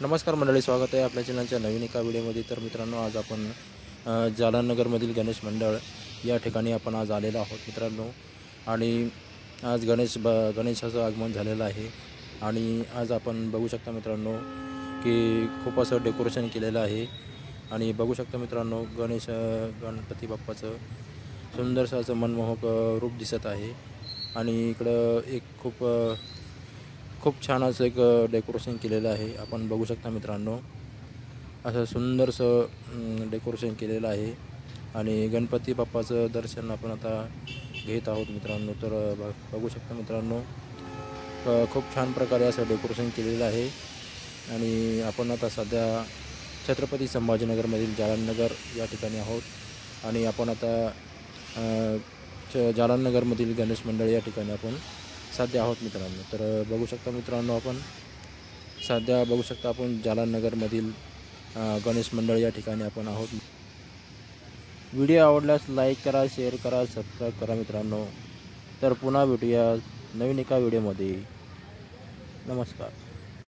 नमस्कार मंडळी, स्वागत आहे आपल्या चॅनलच्या नवीन एका व्हिडिओमध्ये। तर मित्रांनो, आज आपण जालननगरमधील गणेश मंडळ या ठिकाणी आपण आज आलेलो आहोत मित्रांनो। आणि आज गणेशाचं आगमन झालेलं आहे आणि आज आपण बघू शकता मित्रांनो की खूप असं डेकोरेशन केलेलं आहे। आणि बघू शकता मित्रांनो, गणपती बाप्पाचं सुंदरसं असं मनमोहक रूप दिसत आहे। आणि इकडं एक खूप छान असं एक डेकोरेशन केलेलं आहे। आपण बघू शकता मित्रांनो, असं सुंदरसं डेकोरेशन केलेलं आहे आणि गणपती बाप्पाचं दर्शन आपण आता घेत आहोत मित्रांनो। तर बघू शकता मित्रांनो, खूप छान प्रकारे असं डेकोरेशन केलेलं आहे। आणि आपण आता सध्या छत्रपती संभाजीनगरमधील जालननगर या ठिकाणी आहोत आणि आपण आता जालननगरमधील गणेश मंडळ या ठिकाणी आपण सध्या आहोत मित्रांनो। तर बघू शकता मित्रांनो, आपण जालननगरमधील गणेश मंडळ या ठिकाणी आपण आहोत। व्हिडिओ आवडल्यास लाईक करा, शेअर करा, सबस्क्राईब करा मित्रांनो। तर पुन्हा भेटूया नवीन एका व्हिडिओमध्ये। नमस्कार।